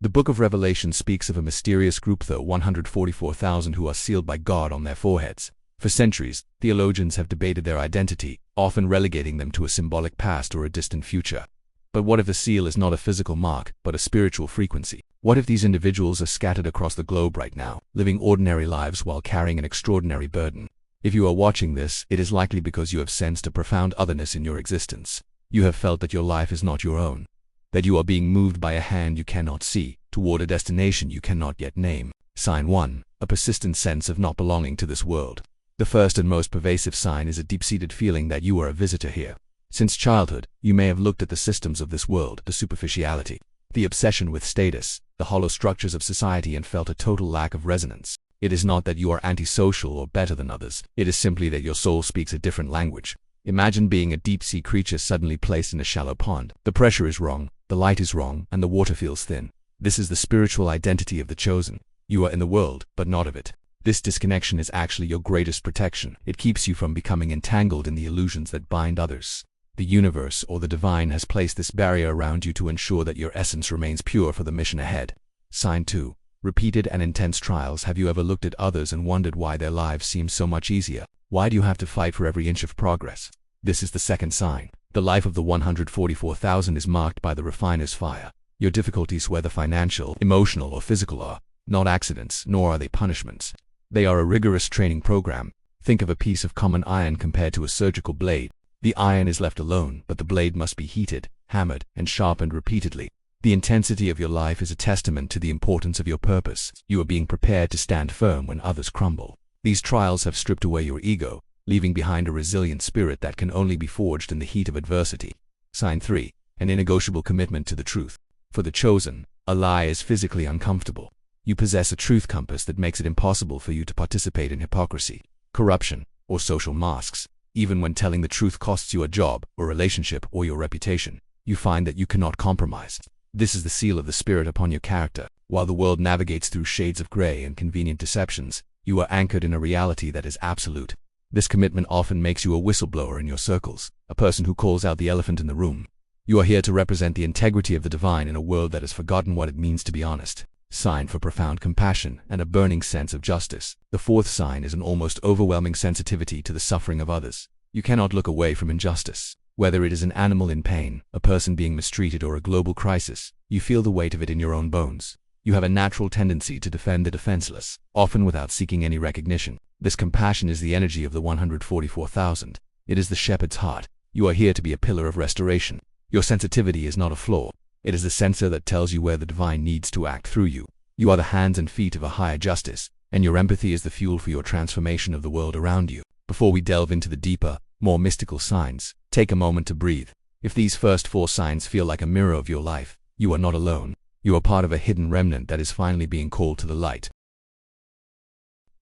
The book of Revelation speaks of a mysterious group, the 144,000, who are sealed by God on their foreheads. For centuries, theologians have debated their identity, often relegating them to a symbolic past or a distant future. But what if the seal is not a physical mark, but a spiritual frequency? What if these individuals are scattered across the globe right now, living ordinary lives while carrying an extraordinary burden? If you are watching this, it is likely because you have sensed a profound otherness in your existence. You have felt that your life is not your own, that you are being moved by a hand you cannot see, toward a destination you cannot yet name. Sign 1. A persistent sense of not belonging to this world. The first and most pervasive sign is a deep-seated feeling that you are a visitor here. Since childhood, you may have looked at the systems of this world, the superficiality, the obsession with status, the hollow structures of society, and felt a total lack of resonance. It is not that you are antisocial or better than others. It is simply that your soul speaks a different language. Imagine being a deep-sea creature suddenly placed in a shallow pond. The pressure is wrong, the light is wrong, and the water feels thin. This is the spiritual identity of the chosen. You are in the world, but not of it. This disconnection is actually your greatest protection. It keeps you from becoming entangled in the illusions that bind others. The universe or the divine has placed this barrier around you to ensure that your essence remains pure for the mission ahead. Sign 2. Repeated and intense trials. Have you ever looked at others and wondered why their lives seem so much easier? Why do you have to fight for every inch of progress? This is the second sign. The life of the 144,000 is marked by the refiner's fire. Your difficulties, whether financial, emotional, or physical, are not accidents, nor are they punishments. They are a rigorous training program. Think of a piece of common iron compared to a surgical blade. The iron is left alone, but the blade must be heated, hammered, and sharpened repeatedly. The intensity of your life is a testament to the importance of your purpose. You are being prepared to stand firm when others crumble. These trials have stripped away your ego, leaving behind a resilient spirit that can only be forged in the heat of adversity. Sign 3. An unnegotiable commitment to the truth. For the chosen, a lie is physically uncomfortable. You possess a truth compass that makes it impossible for you to participate in hypocrisy, corruption, or social masks. Even when telling the truth costs you a job, or relationship, or your reputation, you find that you cannot compromise. This is the seal of the Spirit upon your character. While the world navigates through shades of gray and convenient deceptions, you are anchored in a reality that is absolute. This commitment often makes you a whistleblower in your circles, a person who calls out the elephant in the room. You are here to represent the integrity of the divine in a world that has forgotten what it means to be honest. Sign for profound compassion and a burning sense of justice. The fourth sign is an almost overwhelming sensitivity to the suffering of others. You cannot look away from injustice. Whether it is an animal in pain, a person being mistreated, or a global crisis, you feel the weight of it in your own bones. You have a natural tendency to defend the defenseless, often without seeking any recognition. This compassion is the energy of the 144,000. It is the shepherd's heart. You are here to be a pillar of restoration. Your sensitivity is not a flaw. It is the sensor that tells you where the divine needs to act through you. You are the hands and feet of a higher justice, and your empathy is the fuel for your transformation of the world around you. Before we delve into the deeper, more mystical signs, take a moment to breathe. If these first 4 signs feel like a mirror of your life, you are not alone. You are part of a hidden remnant that is finally being called to the light.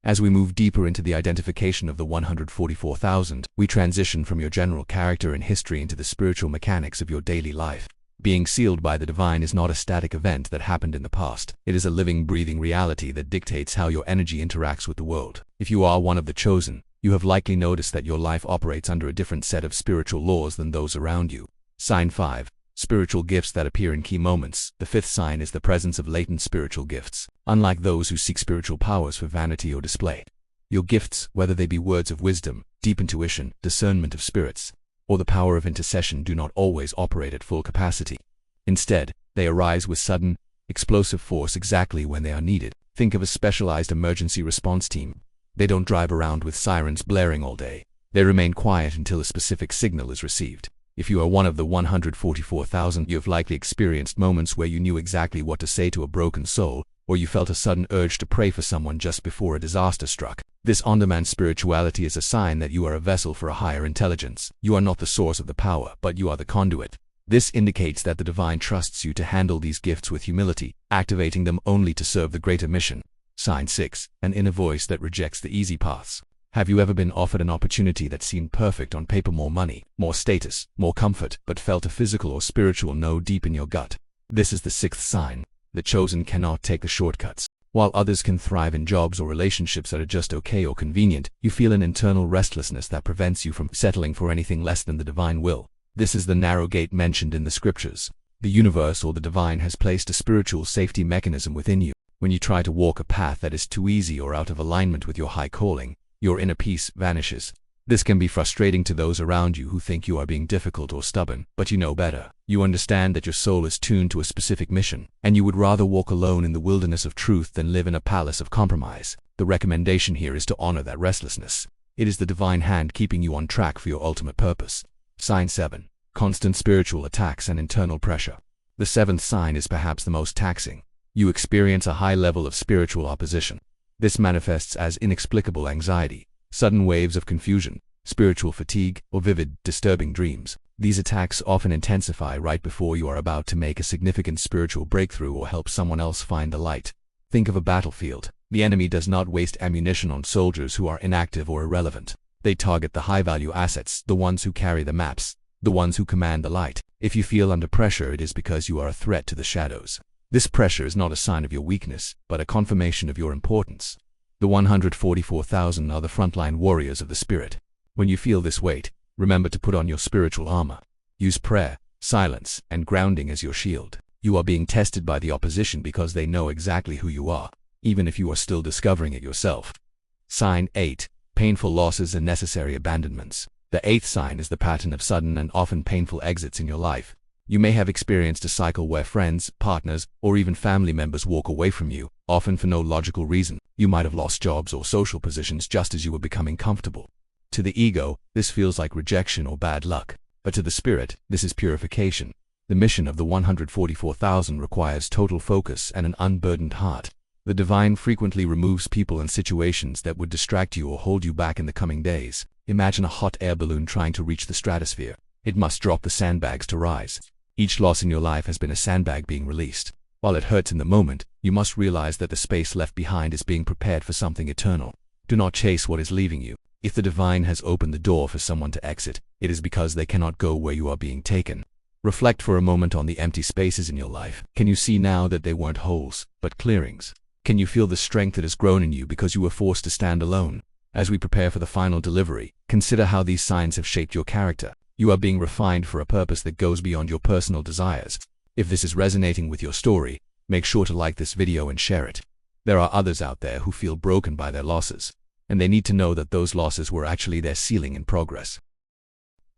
As we move deeper into the identification of the 144,000, we transition from your general character and history into the spiritual mechanics of your daily life. Being sealed by the divine is not a static event that happened in the past. It is a living, breathing reality that dictates how your energy interacts with the world. If you are one of the chosen, you have likely noticed that your life operates under a different set of spiritual laws than those around you. Sign 5. Spiritual gifts that appear in key moments. The fifth sign is the presence of latent spiritual gifts. Unlike those who seek spiritual powers for vanity or display, your gifts, whether they be words of wisdom, deep intuition, discernment of spirits, or the power of intercession, do not always operate at full capacity. Instead, they arise with sudden, explosive force exactly when they are needed. Think of a specialized emergency response team. They don't drive around with sirens blaring all day. They remain quiet until a specific signal is received. If you are one of the 144,000, you have likely experienced moments where you knew exactly what to say to a broken soul, or you felt a sudden urge to pray for someone just before a disaster struck. This on-demand spirituality is a sign that you are a vessel for a higher intelligence. You are not the source of the power, but you are the conduit. This indicates that the divine trusts you to handle these gifts with humility, activating them only to serve the greater mission. Sign 6. An inner voice that rejects the easy paths. Have you ever been offered an opportunity that seemed perfect on paper, more money, more status, more comfort, but felt a physical or spiritual no deep in your gut? This is the 6th sign. The chosen cannot take the shortcuts. While others can thrive in jobs or relationships that are just okay or convenient, you feel an internal restlessness that prevents you from settling for anything less than the divine will. This is the narrow gate mentioned in the scriptures. The universe or the divine has placed a spiritual safety mechanism within you. When you try to walk a path that is too easy or out of alignment with your high calling, your inner peace vanishes. This can be frustrating to those around you who think you are being difficult or stubborn, but you know better. You understand that your soul is tuned to a specific mission, and you would rather walk alone in the wilderness of truth than live in a palace of compromise. The recommendation here is to honor that restlessness. It is the divine hand keeping you on track for your ultimate purpose. Sign 7. Constant spiritual attacks and internal pressure. The 7th sign is perhaps the most taxing. You experience a high level of spiritual opposition. This manifests as inexplicable anxiety, sudden waves of confusion, spiritual fatigue, or vivid, disturbing dreams. These attacks often intensify right before you are about to make a significant spiritual breakthrough or help someone else find the light. Think of a battlefield. The enemy does not waste ammunition on soldiers who are inactive or irrelevant. They target the high-value assets, the ones who carry the maps, the ones who command the light. If you feel under pressure, it is because you are a threat to the shadows. This pressure is not a sign of your weakness, but a confirmation of your importance. The 144,000 are the frontline warriors of the Spirit. When you feel this weight, remember to put on your spiritual armor. Use prayer, silence, and grounding as your shield. You are being tested by the opposition because they know exactly who you are, even if you are still discovering it yourself. Sign 8. Painful losses and necessary abandonments. The 8th sign is the pattern of sudden and often painful exits in your life. You may have experienced a cycle where friends, partners, or even family members walk away from you, often for no logical reason. You might have lost jobs or social positions just as you were becoming comfortable. To the ego, this feels like rejection or bad luck. But to the spirit, this is purification. The mission of the 144,000 requires total focus and an unburdened heart. The divine frequently removes people and situations that would distract you or hold you back in the coming days. Imagine a hot air balloon trying to reach the stratosphere. It must drop the sandbags to rise. Each loss in your life has been a sandbag being released. While it hurts in the moment, you must realize that the space left behind is being prepared for something eternal. Do not chase what is leaving you. If the divine has opened the door for someone to exit, it is because they cannot go where you are being taken. Reflect for a moment on the empty spaces in your life. Can you see now that they weren't holes, but clearings? Can you feel the strength that has grown in you because you were forced to stand alone? As we prepare for the final delivery, consider how these signs have shaped your character. You are being refined for a purpose that goes beyond your personal desires. If this is resonating with your story, make sure to like this video and share it. There are others out there who feel broken by their losses, and they need to know that those losses were actually their ceiling in progress.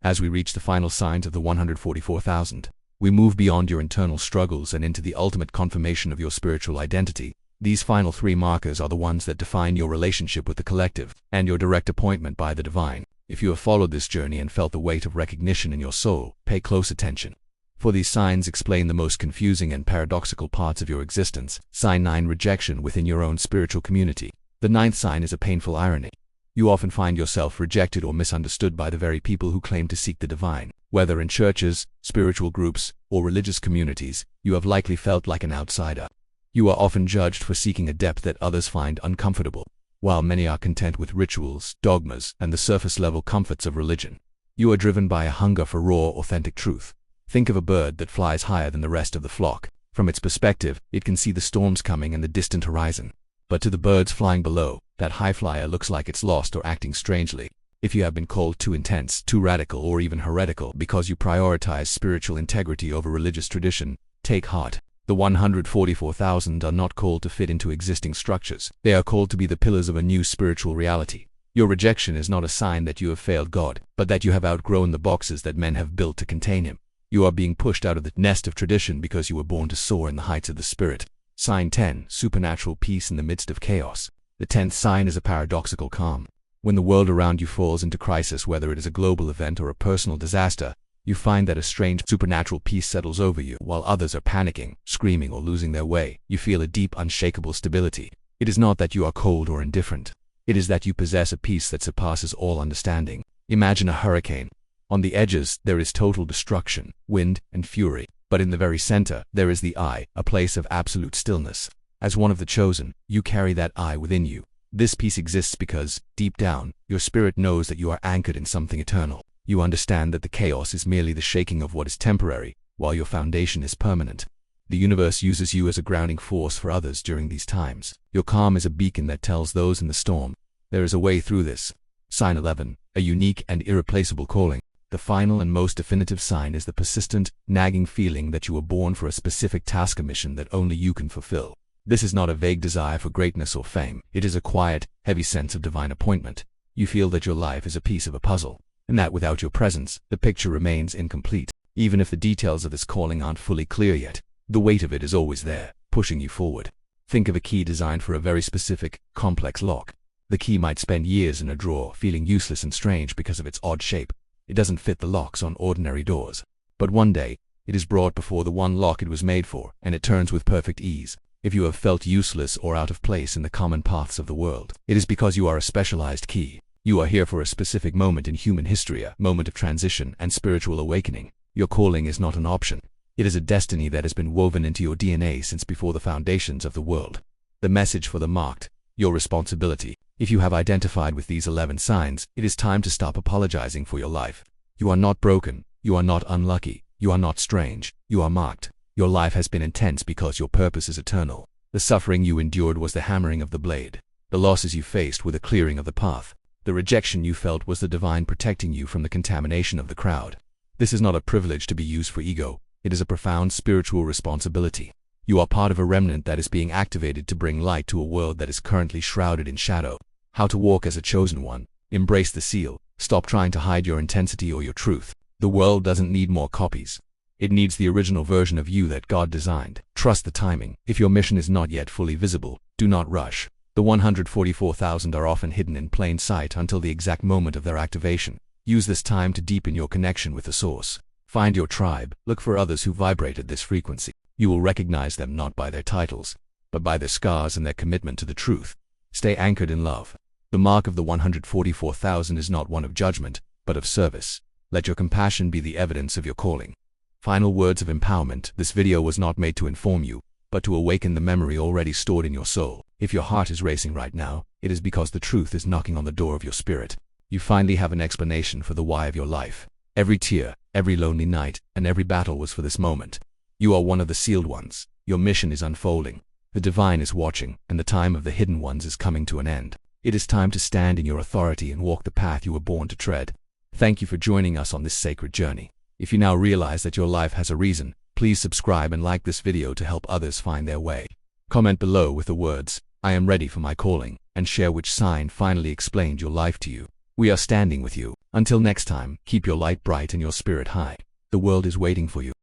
As we reach the final signs of the 144,000, we move beyond your internal struggles and into the ultimate confirmation of your spiritual identity. These final 3 markers are the ones that define your relationship with the collective and your direct appointment by the divine. If you have followed this journey and felt the weight of recognition in your soul, pay close attention. For these signs explain the most confusing and paradoxical parts of your existence. Sign 9. Rejection within your own spiritual community. The 9th sign is a painful irony. You often find yourself rejected or misunderstood by the very people who claim to seek the divine. Whether in churches, spiritual groups, or religious communities, you have likely felt like an outsider. You are often judged for seeking a depth that others find uncomfortable, while many are content with rituals, dogmas, and the surface-level comforts of religion. You are driven by a hunger for raw, authentic truth. Think of a bird that flies higher than the rest of the flock. From its perspective, it can see the storms coming and the distant horizon. But to the birds flying below, that high flyer looks like it's lost or acting strangely. If you have been called too intense, too radical, or even heretical because you prioritize spiritual integrity over religious tradition, take heart. The 144,000 are not called to fit into existing structures. They are called to be the pillars of a new spiritual reality. Your rejection is not a sign that you have failed God, but that you have outgrown the boxes that men have built to contain Him. You are being pushed out of the nest of tradition because you were born to soar in the heights of the Spirit. Sign 10. Supernatural peace in the midst of chaos. The 10th sign is a paradoxical calm. When the world around you falls into crisis, whether it is a global event or a personal disaster, you find that a strange supernatural peace settles over you. While others are panicking, screaming, or losing their way, you feel a deep, unshakable stability. It is not that you are cold or indifferent. It is that you possess a peace that surpasses all understanding. Imagine a hurricane. On the edges, there is total destruction, wind, and fury. But in the very center, there is the I, a place of absolute stillness. As one of the chosen, you carry that I within you. This peace exists because, deep down, your spirit knows that you are anchored in something eternal. You understand that the chaos is merely the shaking of what is temporary, while your foundation is permanent. The universe uses you as a grounding force for others during these times. Your calm is a beacon that tells those in the storm, there is a way through this. Sign 11. A unique and irreplaceable calling. The final and most definitive sign is the persistent, nagging feeling that you were born for a specific task or mission that only you can fulfill. This is not a vague desire for greatness or fame. It is a quiet, heavy sense of divine appointment. You feel that your life is a piece of a puzzle, and that without your presence, the picture remains incomplete. Even if the details of this calling aren't fully clear yet, the weight of it is always there, pushing you forward. Think of a key designed for a very specific, complex lock. The key might spend years in a drawer, feeling useless and strange because of its odd shape. It doesn't fit the locks on ordinary doors. But one day, it is brought before the one lock it was made for, and it turns with perfect ease. If you have felt useless or out of place in the common paths of the world, it is because you are a specialized key. You are here for a specific moment in human history, a moment of transition and spiritual awakening. Your calling is not an option. It is a destiny that has been woven into your DNA since before the foundations of the world. The message for the marked, your responsibility. If you have identified with these 11 signs, it is time to stop apologizing for your life. You are not broken. You are not unlucky. You are not strange. You are marked. Your life has been intense because your purpose is eternal. The suffering you endured was the hammering of the blade. The losses you faced were the clearing of the path. The rejection you felt was the divine protecting you from the contamination of the crowd. This is not a privilege to be used for ego. It is a profound spiritual responsibility. You are part of a remnant that is being activated to bring light to a world that is currently shrouded in shadow. How to walk as a chosen one. Embrace the seal. Stop trying to hide your intensity or your truth. The world doesn't need more copies. It needs the original version of you that God designed. Trust the timing. If your mission is not yet fully visible, do not rush. The 144,000 are often hidden in plain sight until the exact moment of their activation. Use this time to deepen your connection with the source. Find your tribe. Look for others who vibrate at this frequency. You will recognize them not by their titles, but by their scars and their commitment to the truth. Stay anchored in love. The mark of the 144,000 is not one of judgment, but of service. Let your compassion be the evidence of your calling. Final words of empowerment. This video was not made to inform you, but to awaken the memory already stored in your soul. If your heart is racing right now, it is because the truth is knocking on the door of your spirit. You finally have an explanation for the why of your life. Every tear, every lonely night, and every battle was for this moment. You are one of the sealed ones. Your mission is unfolding. The divine is watching, and the time of the hidden ones is coming to an end. It is time to stand in your authority and walk the path you were born to tread. Thank you for joining us on this sacred journey. If you now realize that your life has a reason, please subscribe and like this video to help others find their way. Comment below with the words, "I am ready for my calling," and share which sign finally explained your life to you. We are standing with you. Until next time, keep your light bright and your spirit high. The world is waiting for you.